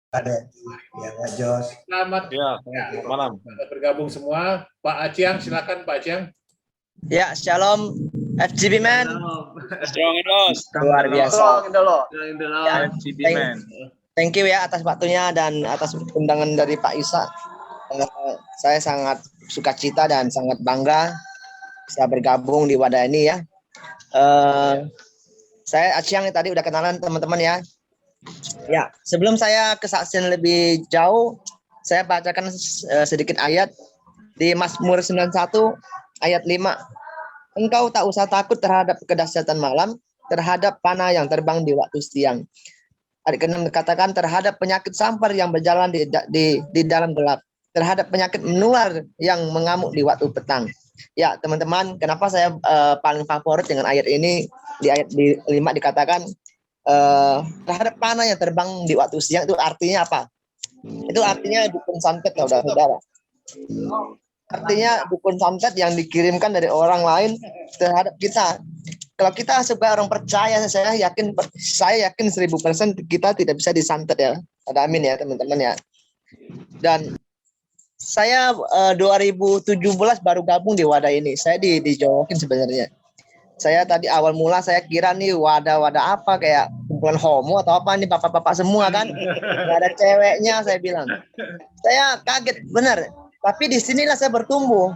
Ada ya Pak Jos. Selamat Ya, malam. bergabung semua. Pak Aciang, silakan Pak Aciang. Ya, shalom FGB man. Strong and lost. Luar biasa. Ya, FGB thank, man. thank you ya atas waktunya dan atas undangan dari Pak Isa. Saya sangat sukacita dan sangat bangga bisa bergabung di wadah ini ya. Saya Aciang tadi udah kenalan teman-teman ya. Ya, sebelum saya kesaksian lebih jauh, saya bacakan sedikit ayat di Mazmur 91 ayat 5. Engkau tak usah takut terhadap kedahsyatan malam, terhadap panah yang terbang di waktu siang. Ayat ke-6 dikatakan terhadap penyakit sampar yang berjalan di dalam gelap, terhadap penyakit menular yang mengamuk di waktu petang. Ya, teman-teman, kenapa saya paling favorit dengan ayat ini? Di ayat 5 dikatakan terhadap panah yang terbang di waktu siang, itu artinya apa? Itu artinya dukun santet, saudara-saudara. Artinya dukun santet yang dikirimkan dari orang lain terhadap kita. Kalau kita sebagai orang percaya, saya yakin 1000% kita tidak bisa disantet ya. Ada amin ya teman-teman ya. Dan saya 2017 baru gabung di wadah ini. Saya dijauhin sebenarnya. Saya tadi awal mula saya kira nih wadah-wadah apa, kayak kumpulan homo atau apa nih, bapak-bapak semua kan. Nggak ada ceweknya, saya bilang. Saya kaget benar. Tapi di sinilah saya bertumbuh.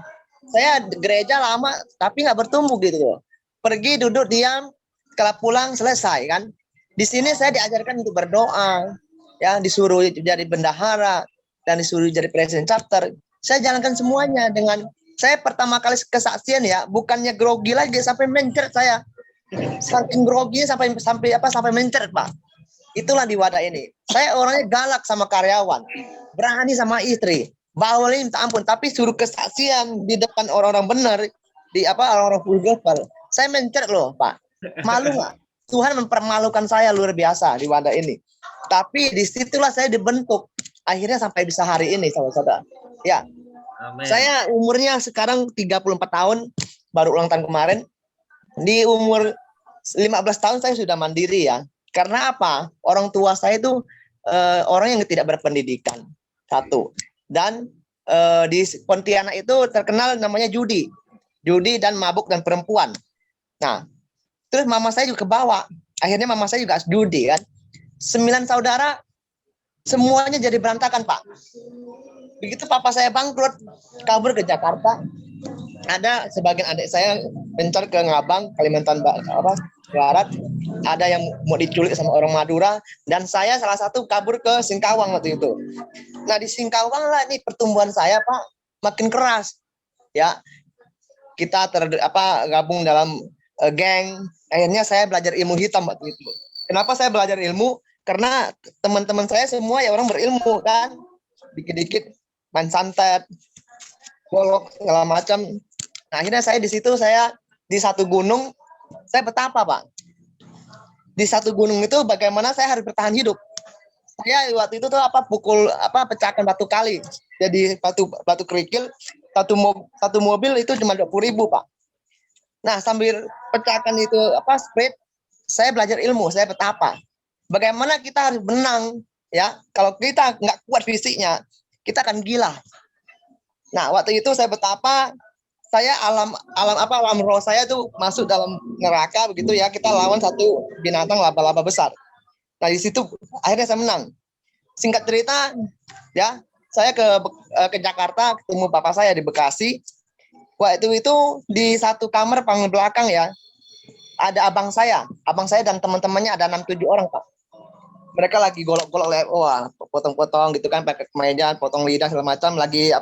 Saya gereja lama tapi nggak bertumbuh gitu loh. Pergi duduk diam, kalau pulang selesai kan. Di sini saya diajarkan untuk berdoa, ya disuruh jadi bendahara dan disuruh jadi presiden chapter. Saya jalankan semuanya dengan saya pertama kali kesaksian ya, bukannya grogi lagi sampai mencret saya. Saking groginya sampai mencret, Pak. Itulah di wadah ini. Saya orangnya galak sama karyawan, berani sama istri, bawelin minta ampun, tapi suruh kesaksian di depan orang-orang benar, di orang-orang vulgar. Saya mencret loh, Pak. Malu nggak? Tuhan mempermalukan saya luar biasa di wadah ini. Tapi disitulah saya dibentuk. Akhirnya sampai bisa hari ini, saudara-saudara. Ya. Amen. Saya umurnya sekarang 34 tahun, baru ulang tahun kemarin. Di umur 15 tahun saya sudah mandiri ya. Karena apa? Orang tua saya itu orang yang tidak berpendidikan. Satu. Dan di Pontianak itu terkenal namanya judi dan mabuk dan perempuan. Nah, terus mama saya juga kebawa. Akhirnya mama saya juga judi kan. 9 saudara semuanya jadi berantakan, Pak. Begitu papa saya bangkrut, kabur ke Jakarta. Ada sebagian adik saya mencar ke Ngabang, Kalimantan Barat. Ada yang mau diculik sama orang Madura, dan saya salah satu kabur ke Singkawang waktu itu. Nah, di Singkawang lah nih pertumbuhan saya, Pak, makin keras. Ya. Kita gabung dalam geng. Akhirnya saya belajar ilmu hitam waktu itu. Kenapa saya belajar ilmu? Karena teman-teman saya semua ya orang berilmu kan. Dikit-dikit main santet, bolok segala macam. Nah, akhirnya saya di situ, saya di satu gunung, saya betapa, Pak. Di satu gunung itu bagaimana saya harus bertahan hidup. Saya waktu itu tuh pecahkan batu kali. Jadi batu kerikil, satu mobil itu cuma 20.000, Pak. Nah, sambil pecahkan itu spread, saya belajar ilmu, saya betapa. Bagaimana kita harus benang ya. Kalau kita nggak kuat fisiknya, kita akan gila. Nah, waktu itu saya betapa saya alam roh saya tuh masuk dalam neraka begitu ya. Kita lawan satu binatang laba-laba besar. Nah, di situ akhirnya saya menang. Singkat cerita ya, saya ke Jakarta ketemu bapak saya di Bekasi. Waktu itu di satu kamar paling belakang ya, ada abang saya dan teman-temannya ada 6-7 orang, Pak. Mereka lagi golok-golok, potong-potong gitu kan, pakai kemeja, potong lidah segala macam, lagi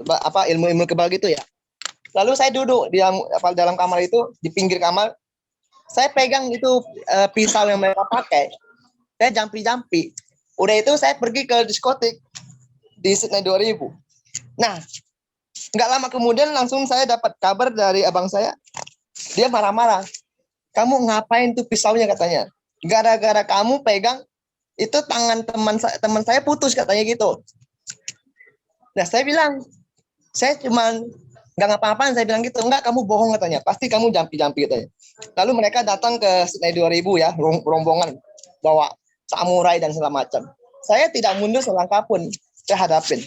ilmu-ilmu kebal gitu ya. Lalu saya duduk di dalam kamar itu, di pinggir kamar, saya pegang itu pisau yang mereka pakai, saya jampi-jampi. Udah itu saya pergi ke diskotik di Sydney 2000. Nah, nggak lama kemudian langsung saya dapat kabar dari abang saya, dia marah-marah. Kamu ngapain tuh pisaunya, katanya. Gara-gara kamu pegang itu tangan teman saya putus, katanya gitu. Nah, saya bilang, saya cuman nggak ngapa-ngapain, saya bilang gitu. Enggak, kamu bohong, katanya. Pasti kamu jampi-jampi, katanya. Lalu mereka datang ke Sydney 2000 ya, rombongan bawa samurai dan segala macam. saya tidak mundur selangkah pun, saya hadapin.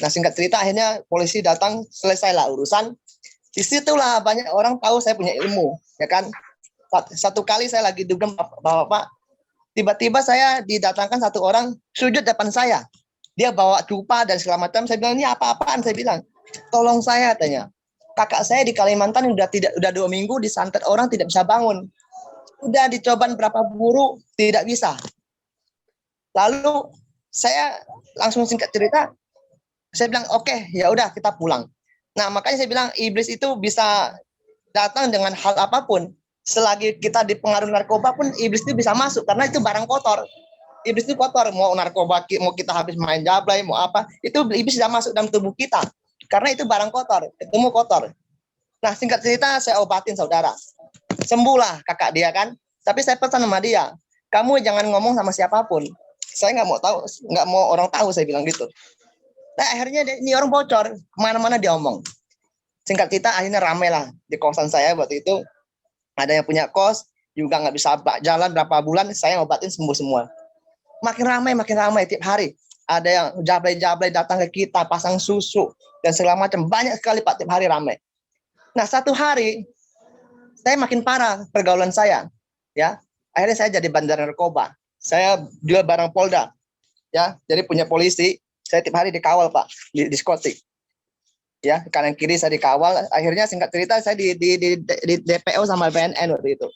Nah, singkat cerita akhirnya polisi datang, selesailah urusan. Disitulah banyak orang tahu saya punya ilmu, ya kan. Satu kali saya lagi dugem bapak, tiba-tiba saya didatangkan satu orang sujud depan saya. Dia bawa dupa dan segala macam. Saya bilang, ini apa-apaan? Saya bilang, tolong saya, tanya. Kakak saya di Kalimantan udah 2 minggu disantet orang tidak bisa bangun. Udah dicoba berapa guru tidak bisa. Lalu saya langsung singkat cerita, saya bilang oke, ya udah kita pulang. Nah, makanya saya bilang iblis itu bisa datang dengan hal apapun. Selagi kita dipengaruhi narkoba pun iblis itu bisa masuk karena itu barang kotor. Iblis itu kotor, mau narkoba, mau kita habis main jablay, mau apa, itu iblis bisa masuk dalam tubuh kita. Karena itu barang kotor, ketemu kotor. Nah, singkat cerita saya obatin saudara. Sembuhlah kakak dia kan. Tapi saya pesan sama dia, kamu jangan ngomong sama siapapun. Saya nggak mau tahu, nggak mau orang tahu, saya bilang gitu. Nah, akhirnya ini orang bocor, kemana-mana dia omong. Singkat cerita akhirnya ramai lah di kosan saya waktu itu. Ada yang punya kos, juga nggak bisa jalan berapa bulan, saya ngobatin sembuh semua. Makin ramai tiap hari. Ada yang jablay-jablay datang ke kita, pasang susu dan segala macam, banyak sekali Pak, tiap hari ramai. Nah, satu hari saya makin parah pergaulan saya, ya. Akhirnya saya jadi bandar narkoba. Saya jual barang Polda, ya. Jadi punya polisi, saya tiap hari dikawal Pak di diskotik, ya. Kanan kiri saya dikawal. Akhirnya singkat cerita saya di DPO sama BNN waktu itu.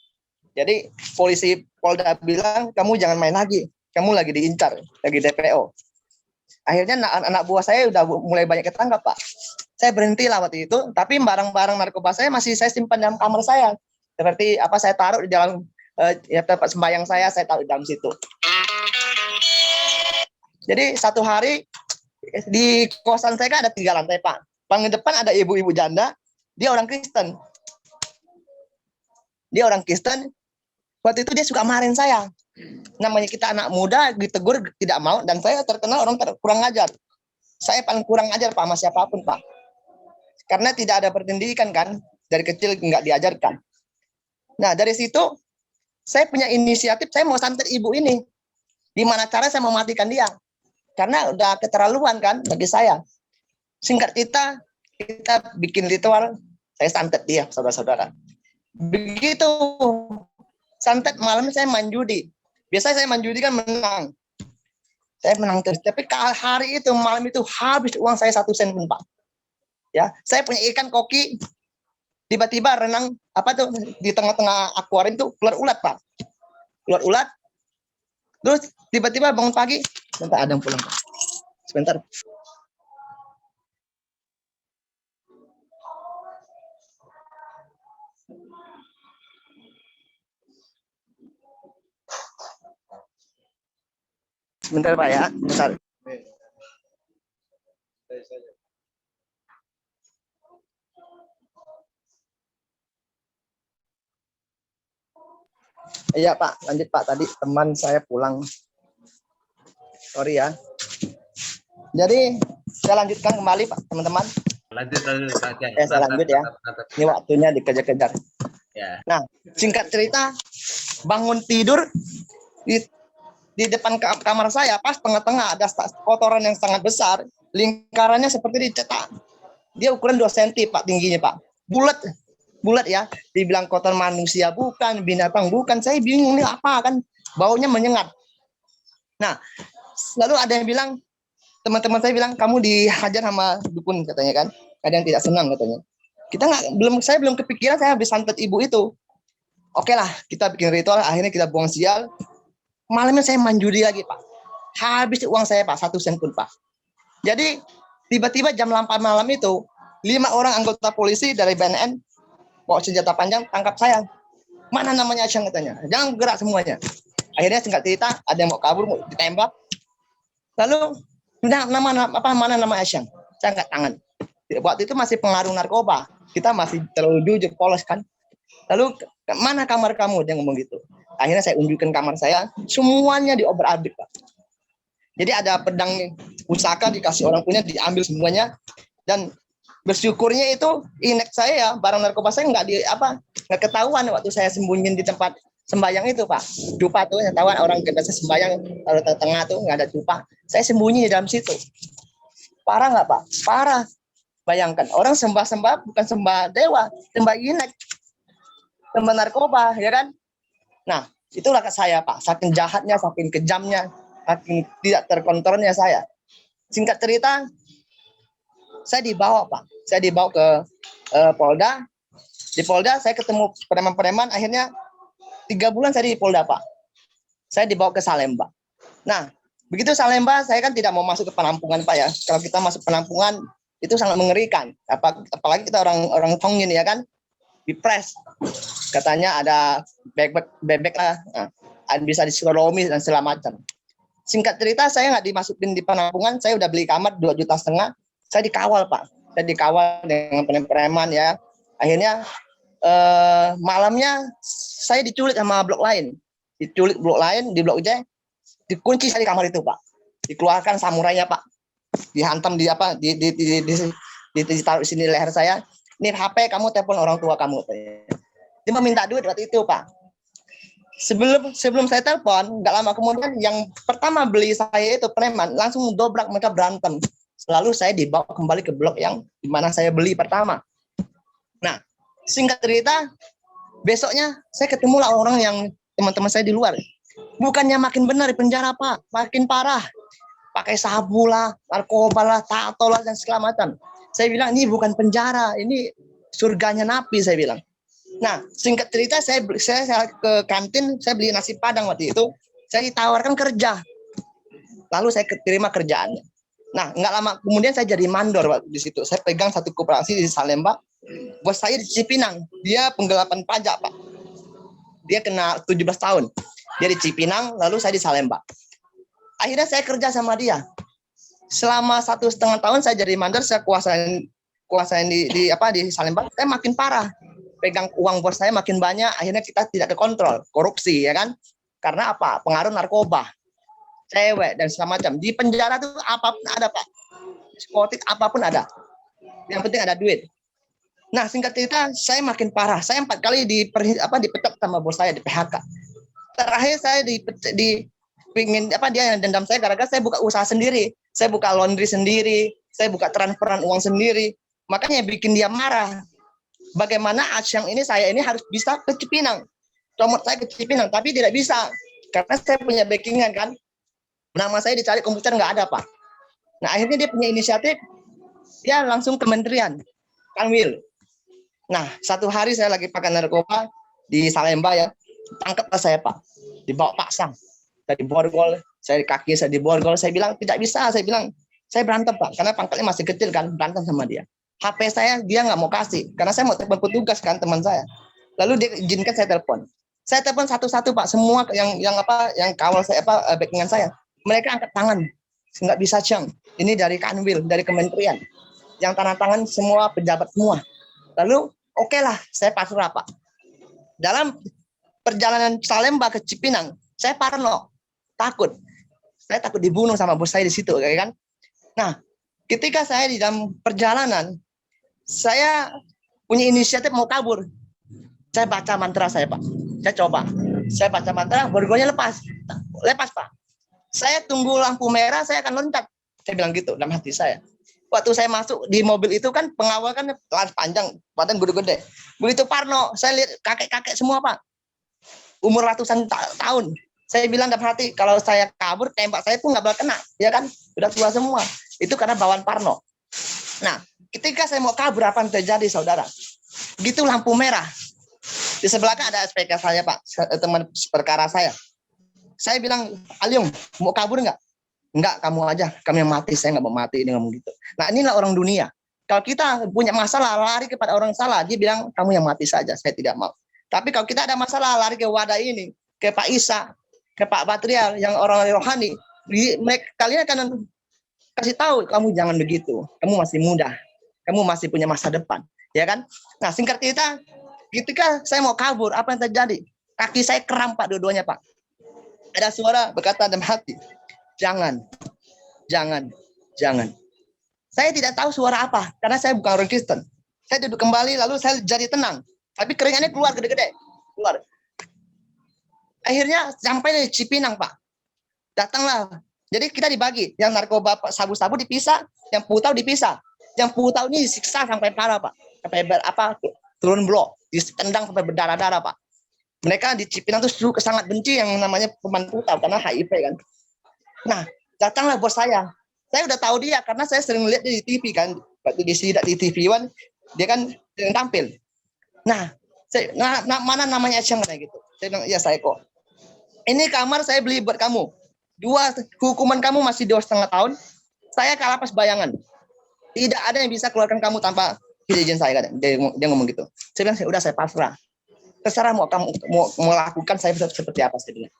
Jadi polisi Polda bilang kamu jangan main lagi, kamu lagi diincar, lagi DPO. Akhirnya anak buah saya udah mulai banyak ketangkap Pak. Saya berhentilah waktu itu, tapi barang-barang narkoba saya masih saya simpan dalam kamar saya. Seperti apa saya taruh di dalam ya tempat sembahyang saya taruh di dalam situ. Jadi satu hari di kosan saya kan ada 3 lantai Pak. Paling depan ada ibu-ibu janda, dia orang Kristen. Waktu itu dia suka marahin saya. Namanya kita anak muda, ditegur tidak mau, dan saya terkenal orang kurang ajar. Saya paling kurang ajar Pak sama siapapun Pak. Karena tidak ada pendidikan kan, dari kecil nggak diajarkan. Nah, dari situ saya punya inisiatif, saya mau santet ibu ini. Gimana cara saya mematikan dia? Karena udah keterlaluan kan bagi saya. Singkat cerita, kita bikin ritual, saya santet dia, saudara-saudara. Begitu santet malam saya main judi. Biasanya saya main judi kan menang. Saya menang terus. Tapi hari itu, malam itu habis uang saya 1 sen pun Pak. Ya, saya punya ikan koki, tiba-tiba renang di tengah-tengah akuarium itu keluar ulat Pak. Keluar ulat. Terus tiba-tiba bangun pagi, sebentar ada yang pulang Pak. Sebentar. Sebentar Pak ya, bentar. Iya Pak, lanjut Pak. Tadi teman saya pulang. Sorry ya. Jadi saya lanjutkan kembali Pak, teman-teman. Lanjut. Saya lanjut ya. Ini waktunya dikejar-kejar. Ya. Nah, singkat cerita, bangun tidur di depan kamar saya, pas tengah-tengah ada kotoran yang sangat besar, lingkarannya seperti dicetak. Dia ukuran 2 cm Pak tingginya Pak. Bulat ya. Dibilang kotor manusia bukan, binatang bukan. Saya bingung ini apa kan? Baunya menyengat. Nah, lalu ada yang bilang, teman-teman saya bilang kamu dihajar sama dukun katanya kan. Ada yang tidak senang katanya. Saya belum kepikiran saya habis santet ibu itu. Oke lah, kita bikin ritual, akhirnya kita buang sial. Malamnya saya main judi lagi Pak. Habis uang saya Pak, 1 sen pun Pak. Jadi tiba-tiba jam 8 malam itu 5 orang anggota polisi dari BNN bawa senjata panjang tangkap saya. Mana namanya Asyang katanya. Jangan gerak semuanya. Akhirnya singkat cerita ada yang mau kabur, mau ditembak. Lalu mana nama Asyang? Saya angkat tangan. Waktu itu masih pengaruh narkoba. Kita masih terlalu jujur, polos kan. Lalu mana kamar kamu? Dia ngomong gitu. Akhirnya saya unjukkan kamar saya, semuanya diobrak-abrik Pak. Jadi ada pedang pusaka dikasih orang punya, diambil semuanya. Dan bersyukurnya itu inek saya ya, barang narkoba saya nggak ketahuan waktu saya sembunyiin di tempat sembahyang itu Pak. Dupa tuh yang tahu orang biasa sembahyang kalau tengah tuh nggak ada dupa. Saya sembunyi di dalam situ. Parah nggak Pak? Parah. Bayangkan orang sembah-sembah bukan sembah dewa, sembah inek, sembah narkoba, ya kan? Nah, itulah saya Pak. Saking jahatnya, saking kejamnya, saking tidak terkontrolnya saya. Singkat cerita, saya dibawa Pak. Saya dibawa ke Polda. Di Polda saya ketemu preman-preman. Akhirnya 3 bulan saya di Polda Pak. Saya dibawa ke Salemba. Nah, begitu Salemba, saya kan tidak mau masuk ke penampungan Pak ya. Kalau kita masuk penampungan itu sangat mengerikan. Apalagi kita orang Tongin ya kan, dipres. Katanya ada bebek lah, nah, bisa disuruh dan segala macam. Singkat cerita, saya nggak dimasukin di penampungan. Saya udah beli kamar 2,5 juta. Saya dikawal Pak. Saya dikawal dengan preman ya. Akhirnya malamnya saya diculik sama blok lain. Diculik blok lain di blok J. Dikunci saya di kamar itu Pak. Dikeluarkan samurainya Pak. Dihantam ditaruh di sini leher saya. Ini HP kamu, telepon orang tua kamu. Dia meminta duit waktu itu Pak. Sebelum saya telepon, nggak lama kemudian yang pertama beli saya itu preman, langsung dobrak, mereka berantem. Lalu saya dibawa kembali ke blok yang dimana saya beli pertama. Nah, singkat cerita, besoknya saya ketemu lah orang yang teman-teman saya di luar. Bukannya makin benar di penjara Pak, makin parah. Pakai sabu lah, narkoba lah, tato lah, dan segala macam. Saya bilang, ini bukan penjara, ini surganya Nabi, saya bilang. Nah, singkat cerita, saya ke kantin, saya beli nasi padang waktu itu, saya ditawarkan kerja. Lalu saya terima kerjaannya. Nah, nggak lama kemudian saya jadi mandor waktu di situ. Saya pegang satu koperasi di Salemba. Bos saya di Cipinang, dia penggelapan pajak, Pak. Dia kena 17 tahun. Dia di Cipinang, lalu saya di Salemba. Akhirnya saya kerja sama dia. Selama 1,5 tahun saya jadi mandor, saya kuasain di Salemba. Saya makin parah. Pegang uang bos saya makin banyak, akhirnya kita tidak kekontrol, korupsi ya kan? Karena apa? Pengaruh narkoba, cewek dan segala macam. Di penjara tuh apapun ada Pak, diskotik apapun ada. Yang penting ada duit. Nah singkat cerita, saya makin parah. Saya 4 kali dipecat sama bos saya, di PHK. Terakhir saya dia yang dendam saya gara-gara saya buka usaha sendiri, saya buka laundry sendiri, saya buka transferan uang sendiri. Makanya bikin dia marah. Bagaimana Asyang ini, saya ini harus bisa ke Cipinang. Comot saya ke Cipinang, tapi tidak bisa. Karena saya punya backingan kan. Nama saya dicari komputer nggak ada Pak. Nah akhirnya dia punya inisiatif, dia langsung kementerian, Kanwil. Nah 1 hari saya lagi pakai narkoba di Salemba ya, tangkaplah saya Pak, dibawa pasang, saya diborgol, saya di kaki, saya diborgol. Saya bilang tidak bisa, saya bilang saya berantem Pak, karena pangkatnya masih kecil kan, berantem sama dia. HP saya dia nggak mau kasih, karena saya mau telepon petugas kan teman saya. Lalu dia izinkan saya telepon. Saya telepon satu-satu Pak, semua yang kawal saya backingan saya. Mereka angkat tangan, nggak bisa Cang. Ini dari Kanwil, dari kementerian. Yang tanda tangan semua pejabat semua. Lalu oke lah, saya pasrah Pak. Dalam perjalanan Salemba ke Cipinang, saya parno, takut. Saya takut dibunuh sama bos saya di situ, kan? Nah, ketika saya di dalam perjalanan, saya punya inisiatif mau kabur. Saya baca mantra saya Pak. Saya coba. Saya baca mantra, borgolnya lepas Pak. Saya tunggu lampu merah, saya akan loncat. Saya bilang gitu dalam hati saya. Waktu saya masuk di mobil itu kan pengawal kan panjang, badan gede-gede. Begitu parno, saya lihat kakek-kakek semua Pak. Umur ratusan tahun. Saya bilang dalam hati, kalau saya kabur, tembak saya pun nggak bakal kena. Ya kan? Sudah tua semua. Itu karena bawaan parno. Nah, ketika saya mau kabur, apa yang terjadi saudara? Begitu lampu merah. Di sebelah kan ada SPK saya Pak, teman perkara saya. Saya bilang, Aliung, mau kabur nggak? Enggak, kamu aja. Kami yang mati, saya nggak mau mati. Ini ngomong gitu. Nah, inilah orang dunia. Kalau kita punya masalah, lari kepada orang salah. Dia bilang, kamu yang mati saja, saya tidak mau. Tapi kalau kita ada masalah, lari ke wadah ini, ke Pak Isa, ke Pak Batrial, yang orang rohani. Kalian akan kasih tahu, kamu jangan begitu. Kamu masih muda. Kamu masih punya masa depan. Ya kan? Nah, singkat cerita, ketika saya mau kabur, apa yang terjadi? Kaki saya kram Pak, dua-duanya Pak. Ada suara berkata dalam hati, jangan. Saya tidak tahu suara apa, karena saya bukan orang Kristen. Saya duduk kembali, lalu saya jadi tenang. Tapi keringannya keluar gede-gede. Keluar. Akhirnya sampai di Cipinang, Pak. Datanglah. Jadi kita dibagi. Yang narkoba sabu-sabu dipisah, yang putau dipisah. Yang putau ini disiksa sampai parah, Pak. Sampai turun blok, ditendang sampai berdarah-darah, Pak. Mereka di Cipinang tuh sangat benci yang namanya pemain putau karena HIV kan. Nah, datanglah bos saya. Saya udah tahu dia karena saya sering lihat dia di TV kan. Waktu di sidak di TV One, dia kan sering tampil. Nah, mana namanya Asyang kayak gitu. Saya bilang, ya saya kok. Ini kamar saya beli buat kamu. Hukuman kamu masih 2,5 tahun. Saya ke lapas bayangan. Tidak ada yang bisa keluarkan kamu tanpa izin saya kan. Dia ngomong gitu. Saya bilang, udah saya pasrah. Terserah mau kamu mau melakukan saya seperti apa saya bilang.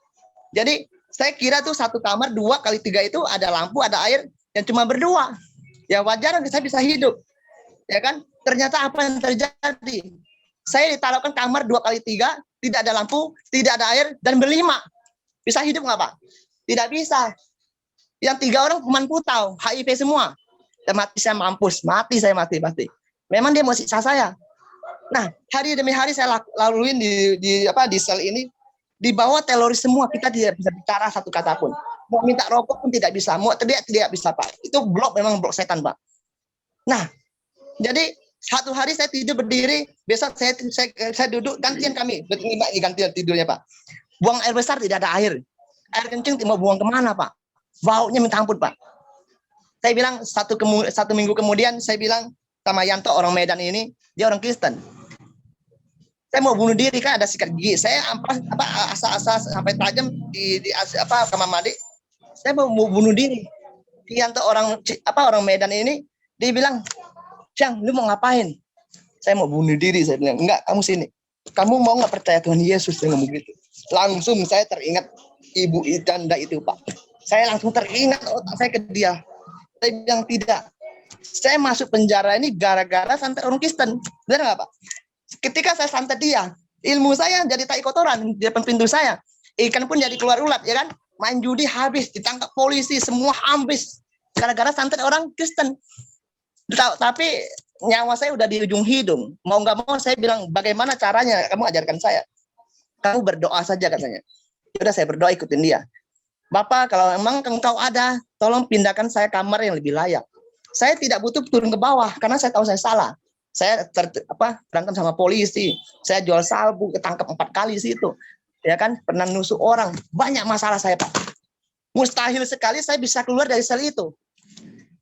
Jadi saya kira tuh satu kamar 2x3 itu ada lampu, ada air, yang cuma berdua. Ya wajar saya bisa hidup. Ya kan? Ternyata apa yang terjadi? Saya ditaruhkan kamar 2x3, tidak ada lampu, tidak ada air, dan berlima. Bisa hidup nggak, Pak? Tidak bisa. Yang 3 orang pemain putau, HIV semua. Dan mati saya mampus, mati pasti. Memang dia mau siksa saya. Nah, hari demi hari saya laluin di sel ini, di bawah teroris semua, kita tidak bisa bicara satu kata pun. Mau minta rokok pun tidak bisa, mau teriak tidak bisa, Pak. Itu memang blok setan, Pak. Nah, jadi satu hari saya tidur berdiri, besok saya duduk, gantian kami, gantian tidurnya, Pak. Buang air besar tidak ada air. Air kencing mau buang kemana, Pak? Baunya minta ampun, Pak. Saya bilang satu minggu kemudian, saya bilang sama Yanto, orang Medan ini, dia orang Kristen. Saya mau bunuh diri kan ada sikat gigi. Saya asa-asa sampai tajam di kamar mandi. Saya mau bunuh diri. Yanto orang Medan ini, dia bilang, "Cang, lu mau ngapain?" Saya mau bunuh diri. Saya bilang, "Enggak, kamu sini. Kamu mau nggak percaya Tuhan Yesus?" Saya ngomong gitu. Langsung saya teringat ibu janda itu, Pak. Saya langsung teringat otak saya ke dia. Saya bilang, tidak. Saya masuk penjara ini gara-gara santet orang Kristen. Benar nggak, Pak? Ketika saya santet dia, ilmu saya jadi tai kotoran di depan pintu saya. Ikan pun jadi keluar ulat, ya kan? Main judi habis, ditangkap polisi, semua habis. Gara-gara santet orang Kristen. Tapi nyawa saya udah di ujung hidung. Mau nggak mau saya bilang, bagaimana caranya? Kamu ajarkan saya. Kamu berdoa saja katanya. Udah saya berdoa ikutin dia. Bapak, kalau memang engkau ada, tolong pindahkan saya kamar yang lebih layak. Saya tidak butuh turun ke bawah karena saya tahu saya salah. Saya berantem sama polisi. Saya jual sabu, ketangkep 4 kali situ. Ya kan, pernah nusuk orang. Banyak masalah saya, Pak. Mustahil sekali saya bisa keluar dari sel itu.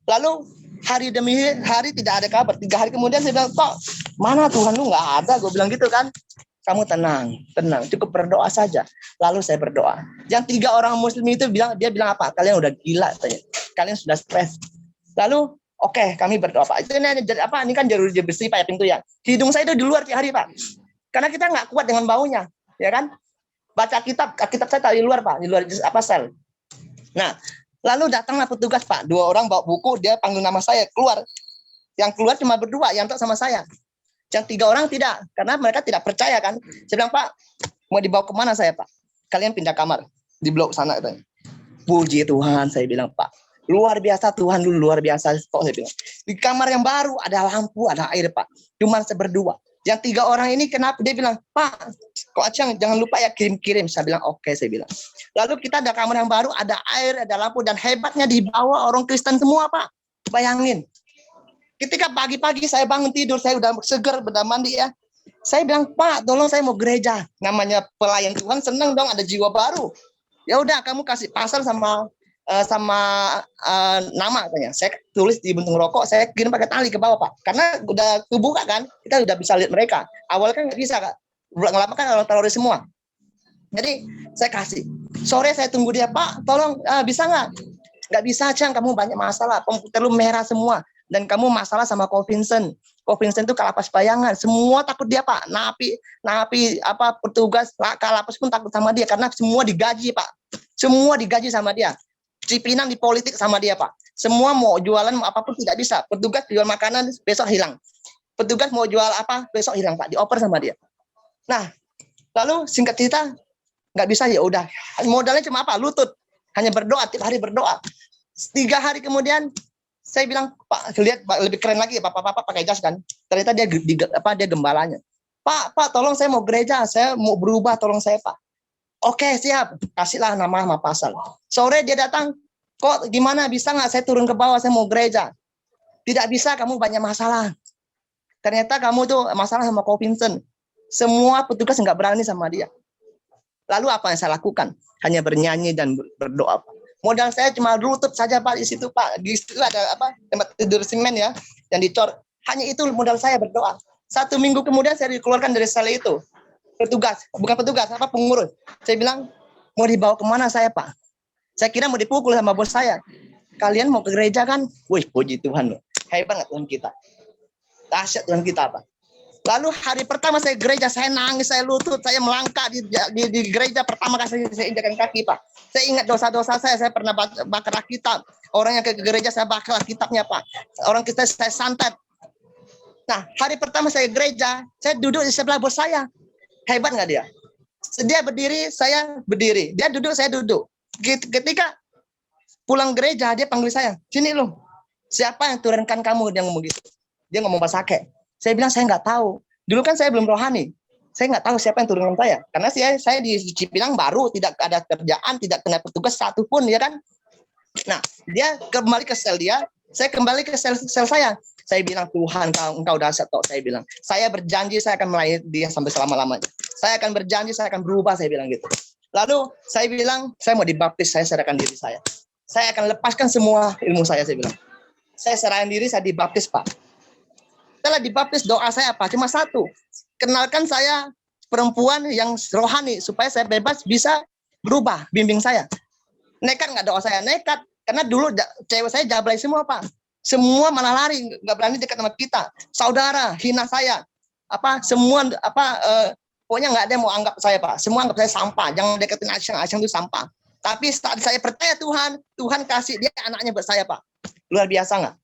Lalu hari demi hari tidak ada kabar. 3 hari kemudian saya bilang, "Pak, mana Tuhan lu?" Nggak ada. Gue bilang gitu kan. Kamu tenang, cukup berdoa saja. Lalu saya berdoa. Yang 3 orang Muslim itu dia bilang apa? Kalian udah gila, katanya. Kalian sudah stres. Lalu, oke, kami berdoa, Pak. Ini kan jalur besi, Pak, ya, pintu ya. Hidung saya itu di luar tiap hari, Pak. Karena kita nggak kuat dengan baunya, ya kan? Baca kitab saya tahu di luar, Pak, di luar sel. Nah, lalu datanglah petugas, Pak. 2 orang bawa buku, dia panggil nama saya keluar. Yang keluar cuma berdua, Yanto sama saya. Yang 3 orang tidak, karena mereka tidak percaya kan. Saya bilang, "Pak, mau dibawa kemana saya, Pak?" "Kalian pindah kamar di blok sana," katanya. Puji Tuhan, saya bilang, "Pak, luar biasa Tuhan, lu luar biasa." Kok saya bilang, di kamar yang baru ada lampu, ada air, Pak. Cuma saya berdua. Yang 3 orang ini kenapa? Dia bilang, "Pak, kok Acang jangan lupa ya kirim-kirim." Saya bilang, "Oke," saya bilang. Lalu kita ada kamar yang baru, ada air, ada lampu, dan hebatnya di bawah orang Kristen semua, Pak. Bayangin. Ketika pagi-pagi saya bangun tidur, saya udah seger, udah mandi ya. Saya bilang, "Pak, tolong saya mau gereja." Namanya pelayan Tuhan senang dong, ada jiwa baru. Ya udah, kamu kasih pasal sama nama katanya. Saya tulis di buntung rokok, saya kirim pakai tali ke bawah, Pak. Karena udah kebuka kan, kita udah bisa lihat mereka. Awalnya kan nggak bisa, Kak. Lama kan orang teroris semua. Jadi saya kasih. Sore saya tunggu dia, "Pak, tolong bisa nggak?" "Nggak bisa, Cang, kamu banyak masalah. Komputer lu merah semua. Dan kamu masalah sama Ko Vincent. Ko Vincent itu kalapas bayangan. Semua takut dia, Pak. Napi petugas kalapas pun takut sama dia karena semua digaji, Pak. Semua digaji sama dia. Cipinang di politik sama dia, Pak. Semua mau jualan apapun tidak bisa. Petugas jual makanan besok hilang. Petugas mau jual apa besok hilang, Pak. Dioper sama dia. Nah, lalu singkat cerita nggak bisa, ya udah. Modalnya cuma apa? Lutut. Hanya berdoa, tiap hari berdoa. 3 hari kemudian saya bilang, "Pak, lihat lebih keren lagi, Bapak pakai jas kan." Ternyata dia gembalanya. Pak, tolong saya mau gereja, saya mau berubah, tolong saya, Pak." Oke, siap. Kasihlah nama sama pasal. Sore dia datang, kok gimana, bisa nggak saya turun ke bawah, saya mau gereja. Tidak bisa, kamu banyak masalah. Ternyata kamu tuh masalah sama Ko Vincent. Semua petugas nggak berani sama dia. Lalu apa yang saya lakukan? Hanya bernyanyi dan berdoa. Modal saya cuma lutut saja Pak di situ Pak. Di situ ada apa? Tempat tidur semen ya, yang dicor. Hanya itu modal saya berdoa. 1 minggu kemudian saya dikeluarkan dari sel itu. Petugas, bukan petugas, apa pengurus. Saya bilang, mau dibawa kemana saya Pak? Saya kira mau dipukul sama bos saya. Kalian mau ke gereja kan? Wih, puji Tuhan loh. Hebat Tuhan kita. Dahsyat Tuhan kita Pak. Lalu hari pertama saya gereja, saya nangis, saya lutut, saya melangkah di gereja pertama kali saya injakkan kaki Pak. Saya ingat dosa-dosa saya pernah bakar Alkitab. Orang yang ke gereja saya bakar Alkitabnya Pak. Orang kita saya santet. Nah, hari pertama saya gereja, saya duduk di sebelah bos saya. Hebat nggak dia? Dia berdiri, saya berdiri. Dia duduk, saya duduk. Ketika pulang gereja, dia panggil saya. Sini loh, siapa yang turunkan kamu? Dia ngomong gitu. Dia ngomong bahasa Sake. Saya bilang, saya nggak tahu. Dulu kan saya belum rohani. Saya nggak tahu siapa yang turunkan saya. Karena saya di Cipinang baru, tidak ada kerjaan, tidak kena petugas satupun, ya kan? Nah, dia kembali ke sel dia, saya kembali ke sel saya. Saya bilang, Tuhan, engkau dahsyat kok. Saya bilang, saya berjanji saya akan melayani dia sampai selama-lamanya. Saya akan berjanji, saya akan berubah, saya bilang gitu. Lalu saya bilang, saya mau dibaptis, saya serahkan diri saya. Saya akan lepaskan semua ilmu saya bilang. Saya serahkan diri, saya dibaptis, Pak. Setelah dibaptis, doa saya apa? Cuma satu. Kenalkan saya perempuan yang rohani, supaya saya bebas bisa berubah, bimbing saya. Nekat nggak doa saya? Nekat. Karena dulu cewek saya jablay semua, Pak. Semua malah lari, nggak berani dekat sama kita. Saudara, hina saya. Pokoknya nggak ada yang mau anggap saya, Pak. Semua anggap saya sampah. Jangan deketin Asyang itu sampah. Tapi saat saya percaya Tuhan kasih dia anaknya buat saya, Pak. Luar biasa nggak?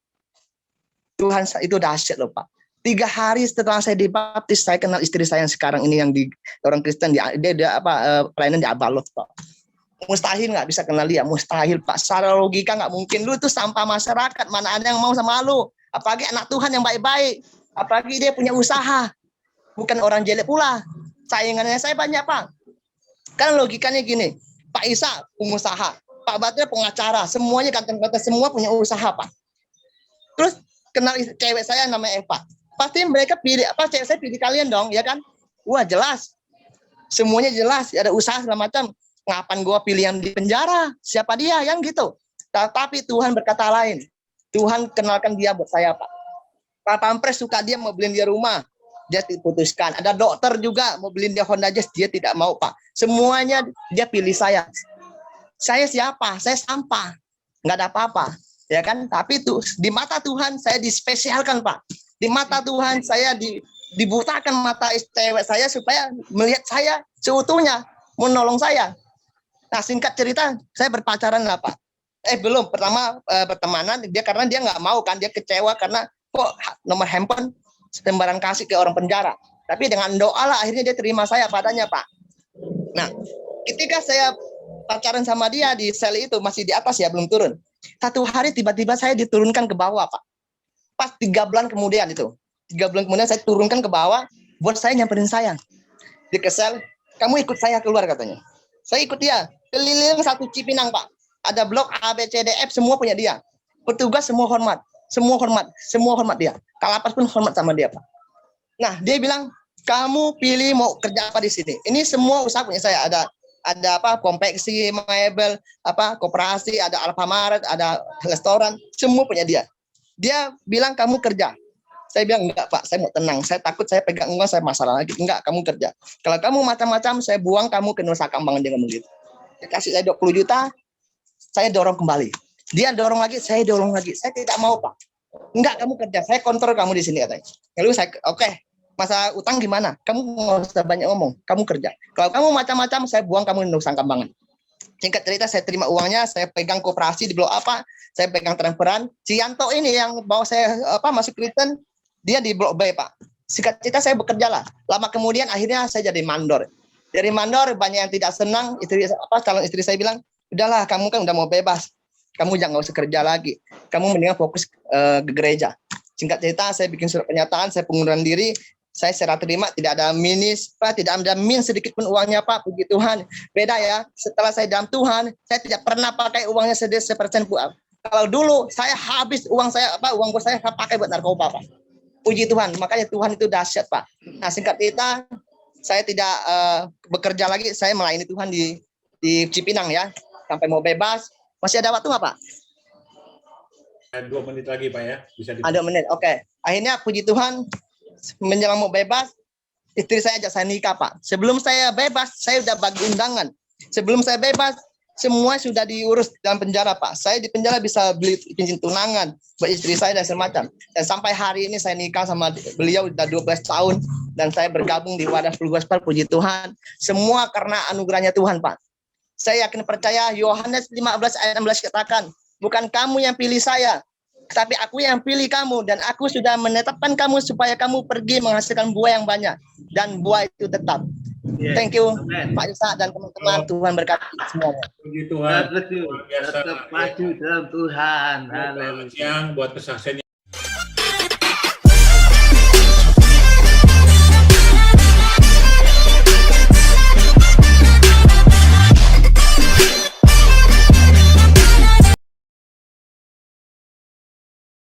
Tuhan itu dahsyat loh Pak. 3 hari setelah saya dibaptis, saya kenal istri saya yang sekarang ini yang di orang Kristen, dia pelayanan di Abalot Pak. Mustahil nggak bisa kenal dia, mustahil Pak. Secara logika nggak mungkin, lu tuh sampah masyarakat, mana ada yang mau sama lu? Apalagi anak Tuhan yang baik-baik, apalagi dia punya usaha, bukan orang jelek pula. Saingannya saya banyak Pak. Kan logikanya gini, Pak Isa pengusaha, Pak Batra pengacara, semuanya kata-kata semua punya usaha Pak. Terus kenal cewek saya namanya Eva. Pasti mereka pilih cewek saya pilih kalian dong, ya kan? Wah, jelas. Semuanya jelas, ada usaha segala macam. Ngapain gua pilih yang di penjara? Siapa dia yang gitu? Tapi Tuhan berkata lain. Tuhan kenalkan dia buat saya, Pak. Pak Pampres suka dia, mau beliin dia rumah. Dia diputuskan. Ada dokter juga mau beliin dia Honda Jazz, dia tidak mau, Pak. Semuanya dia pilih saya. Saya siapa? Saya sampah. Nggak ada apa-apa. Ya kan, tapi itu di mata Tuhan saya dispesialkan Pak. Di mata Tuhan saya dibutakan mata cewek saya supaya melihat saya seutuhnya, menolong saya. Nah, singkat cerita, saya berpacaran lah Pak. Belum, pertama pertemanan dia, karena dia nggak mau kan, dia kecewa karena kok nomor handphone sembarang kasih ke orang penjara. Tapi dengan doa lah akhirnya dia terima saya padanya Pak. Nah, ketika saya pacaran sama dia di sel itu masih di atas ya, belum turun. 1 hari tiba-tiba saya diturunkan ke bawah Pak. Pas 3 bulan kemudian itu. 3 bulan kemudian saya turunkan ke bawah, buat saya nyamperin saya. Dia kesel, kamu ikut saya keluar katanya. Saya ikut dia, keliling 1 Cipinang Pak. Ada blok A, B, C, D, F, semua punya dia. Petugas semua hormat. Semua hormat dia. Kalapas pun hormat sama dia Pak. Nah, dia bilang, kamu pilih mau kerja apa di sini. Ini semua usaha punya saya. Ada konveksi, mebel, koperasi, ada Alfamaret, ada restoran, semua punya dia. Dia bilang kamu kerja. Saya bilang enggak Pak, saya mau tenang. Saya takut saya pegang uang, saya masalah lagi. Enggak, kamu kerja. Kalau kamu macam-macam, saya buang kamu ke Nusa Kambangan, dia ngomong gitu. Dia kasih saya 20 juta, saya dorong kembali. Dia dorong lagi, saya dorong lagi. Saya tidak mau Pak. Enggak, kamu kerja. Saya kontrol kamu di sini katanya. Lalu saya, oke. Masa utang gimana? Kamu nggak usah banyak ngomong. Kamu kerja. Kalau kamu macam-macam, saya buang kamu di Nusa Kambangan. Singkat cerita, saya terima uangnya. Saya pegang koperasi di blok apa? Saya pegang transferan. Cianto ini yang bawa saya masuk Kristen, dia di blok B Pak. Singkat cerita, saya bekerja lah. Lama kemudian akhirnya saya jadi mandor. Dari mandor banyak yang tidak senang. Calon istri saya bilang, udahlah, kamu kan udah mau bebas. Kamu jangan usah kerja lagi. Kamu mendingan fokus ke gereja. Singkat cerita, saya bikin surat pernyataan, saya pengunduran diri. Saya serah terima, tidak ada minus, Pak, tidak ada min sedikit pun uangnya, Pak. Puji Tuhan. Beda ya, setelah saya dalam Tuhan, saya tidak pernah pakai uangnya sepersen, Pak. Kalau dulu saya habis uang saya, uang bos saya pakai buat narkoba, Pak. Puji Tuhan, makanya Tuhan itu dahsyat, Pak. Nah, singkat cerita, saya tidak bekerja lagi, saya melayani Tuhan di Cipinang ya, sampai mau bebas. Masih ada waktu nggak, Pak? 2 menit lagi, Pak ya. Bisa Ada menit, oke. Akhirnya puji Tuhan, menjelang mau bebas, istri saya ajak saya nikah, Pak. Sebelum saya bebas, saya udah bagi undangan. Sebelum saya bebas, semua sudah diurus dalam penjara, Pak. Saya di penjara bisa beli cincin tunangan buat istri saya dan semacam. Dan sampai hari ini saya nikah sama beliau udah 12 tahun dan saya bergabung di Wadah Full Gospel, puji Tuhan. Semua karena anugerahnya Tuhan, Pak. Saya yakin percaya Yohanes 15 ayat 16 katakan, bukan kamu yang pilih saya, tapi aku yang pilih kamu, dan aku sudah menetapkan kamu supaya kamu pergi menghasilkan buah yang banyak, dan buah itu tetap. Thank you, Pak Isa dan teman-teman. Tuhan berkati semuanya. Puji Tuhan. Betul. Luar biasa. Tetap maju dalam Tuhan. Selamat siang buat kesaksian